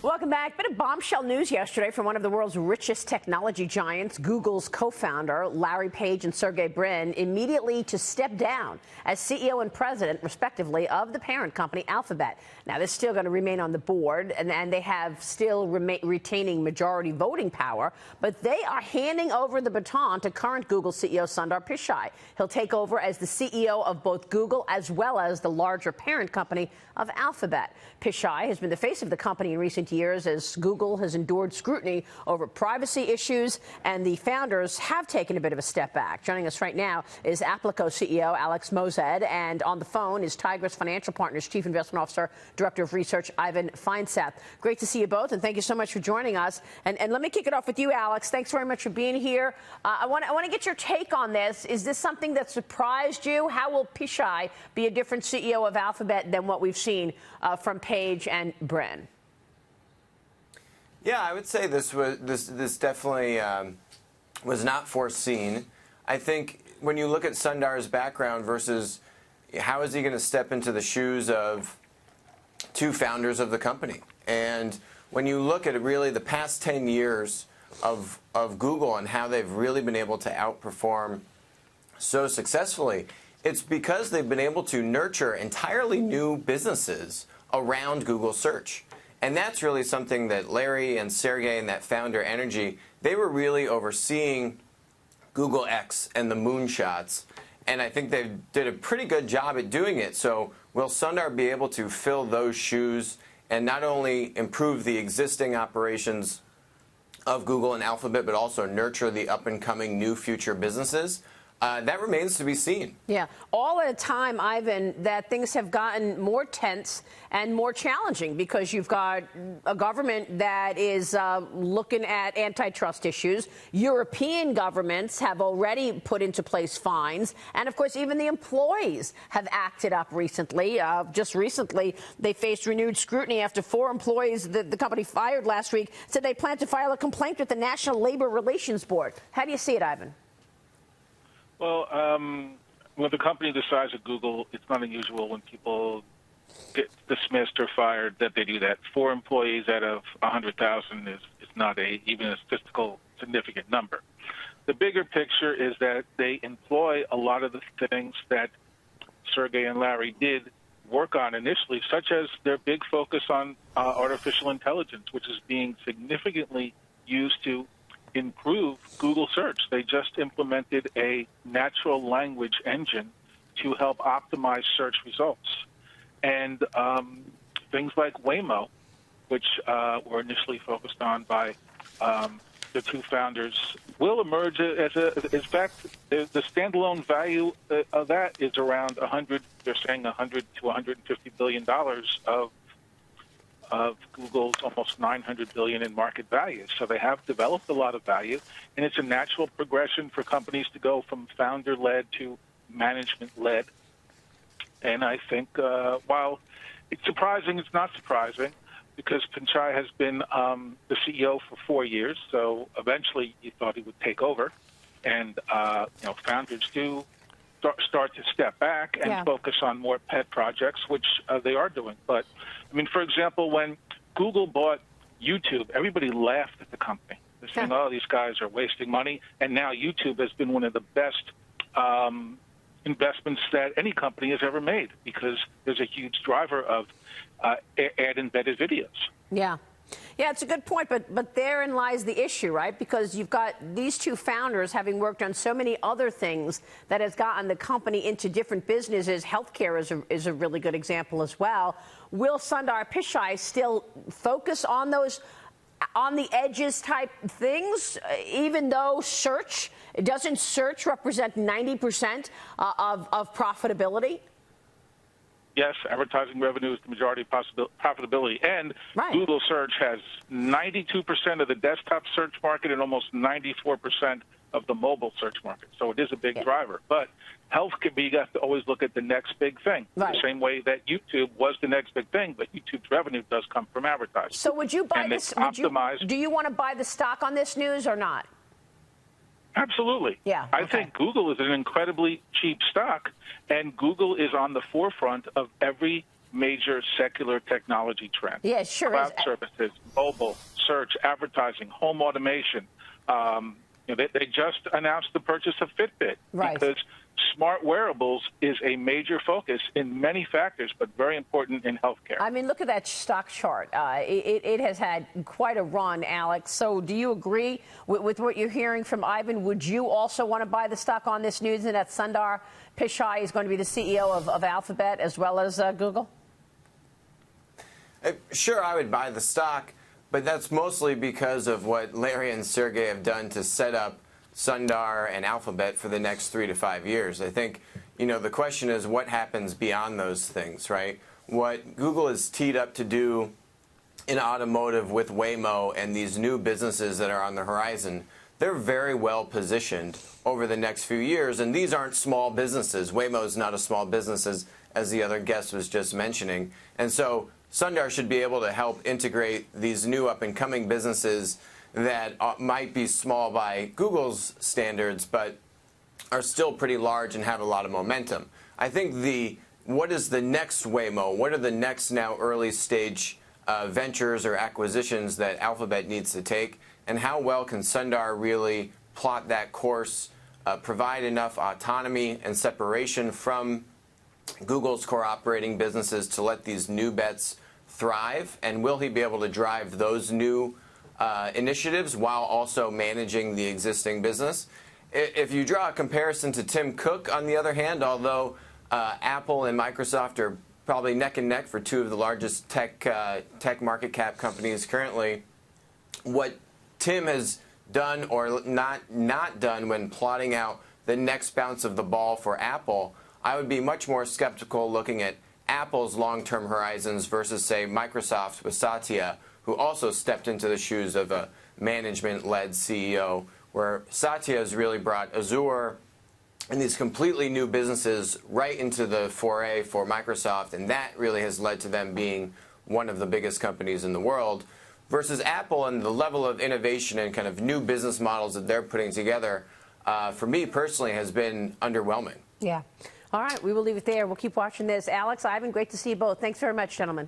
Welcome back. Bit of bombshell news yesterday from one of the world's richest technology giants, Google's co-founder, Larry Page and Sergey Brin, immediately to step down as CEO and president, respectively, of the parent company, Alphabet. Now, they're still going to remain on the board, and they have still retaining majority voting power, but they are handing over the baton to current Google CEO Sundar Pichai. He'll take over as the CEO of both Google as well as the larger parent company of Alphabet. Pichai has been the face of the company in recent years as Google has endured scrutiny over privacy issues, and the founders have taken a bit of a step back. Joining us right now is Applico CEO Moazed, and on the phone is Tigress Financial Partners Chief Investment Officer, Director of Research, Feinseth. Great to see you both, and thank you so much for joining us. And let me kick it off with you, Alex. Thanks very much for being here. I want to get your take on this. Is this something that surprised you? How will Pichai be a different CEO of Alphabet than what we've seen from Page and Brin? Yeah, I would say this definitely was not foreseen. I think when you look at Sundar's background versus how is he going to step into the shoes of two founders of the company, and when you look at really the past 10 years of Google and how they've really been able to outperform so successfully, it's because they've been able to nurture entirely new businesses around Google search. And that's really something that Larry and Sergey and that founder energy, they were really overseeing Google X and the moonshots. And I think they did a pretty good job at doing it. So will Sundar be able to fill those shoes and not only improve the existing operations of Google and Alphabet, but also nurture the up-and-coming new future businesses? That remains to be seen. Yeah. All at a time, Ivan, that things have gotten more tense and more challenging because you've got a government that is looking at antitrust issues. European governments have already put into place fines. And, of course, even the employees have acted up recently. Just recently, they faced renewed scrutiny after 4 employees that the company fired last week said they plan to file a complaint with the National Labor Relations Board. How do you see it, Ivan? Well, when the company the size of Google, it's not unusual when people get dismissed or fired that they do that. 4 employees out of 100,000 is not even a statistical significant number. The bigger picture is that they employ a lot of the things that Sergey and Larry did work on initially, such as their big focus on artificial intelligence, which is being significantly used to improve Google search. They just implemented a natural language engine to help optimize search results. And things like Waymo, which were initially focused on by the 2 founders, will emerge as in fact, the standalone value of that is around they're saying $100 to $150 billion of Google's almost $900 billion in market value. So they have developed a lot of value, and it's a natural progression for companies to go from founder-led to management-led. And I think while it's surprising, it's not surprising, because Pichai has been the CEO for 4 years, so eventually you thought he would take over. And founders do start to step back and focus on more pet projects, which they are doing. But I mean, for example, when Google bought YouTube, everybody laughed at the company. They're saying, oh, these guys are wasting money. And now YouTube has been one of the best investments that any company has ever made, because there's a huge driver of ad-embedded videos. Yeah. Yeah, it's a good point, but therein lies the issue, right? Because you've got these 2 founders having worked on so many other things that has gotten the company into different businesses. Healthcare is a really good example as well. Will Sundar Pichai still focus on those on the edges type things, even though doesn't search represent 90% of profitability? Yes, advertising revenue is the majority of profitability, and Google search has 92% of the desktop search market and almost 94% of the mobile search market. So it is a big driver. But health can be, you have to always look at the next big thing. The same way that YouTube was the next big thing, but YouTube's revenue does come from advertising. So would you buy this? Do you want to buy the stock on this news or not? Absolutely. Yeah. I think Google is an incredibly cheap stock, and Google is on the forefront of every major secular technology trends. Yeah, it sure Cloud is. services, mobile, search, advertising, home automation. They just announced the purchase of Fitbit Right. because smart wearables is a major focus in many factors, but very important in healthcare. I mean, look at that stock chart. It has had quite a run, Alex. So do you agree with what you're hearing from Ivan? Would you also want to buy the stock on this news and that Sundar Pichai is going to be the CEO of Alphabet as well as Google? Sure, I would buy the stock, but that's mostly because of what Larry and Sergey have done to set up Sundar and Alphabet for the next 3 to 5 years. I think, the question is what happens beyond those things, right? What Google is teed up to do in automotive with Waymo and these new businesses that are on the horizon, they're very well positioned over the next few years. And these aren't small businesses. Waymo is not a small business, as the other guest was just mentioning. And so Sundar should be able to help integrate these new up-and-coming businesses that might be small by Google's standards, but are still pretty large and have a lot of momentum. I think what is the next Waymo? What are the next now early stage ventures or acquisitions that Alphabet needs to take? And how well can Sundar really plot that course, provide enough autonomy and separation from Google's core operating businesses to let these new bets thrive? And will he be able to drive those new initiatives while also managing the existing business? If you draw a comparison to Tim Cook, on the other hand, although Apple and Microsoft are probably neck and neck for two of the largest tech market cap companies currently, what Tim has done or not done when plotting out the next bounce of the ball for Apple, I would be much more skeptical looking at Apple's long-term horizons versus, say, Microsoft with Satya, who also stepped into the shoes of a management-led CEO, where Satya has really brought Azure and these completely new businesses right into the foray for Microsoft, and that really has led to them being one of the biggest companies in the world, versus Apple and the level of innovation and kind of new business models that they're putting together, for me personally, has been underwhelming. Yeah. All right, we will leave it there. We'll keep watching this. Alex, Ivan, great to see you both. Thanks very much, gentlemen.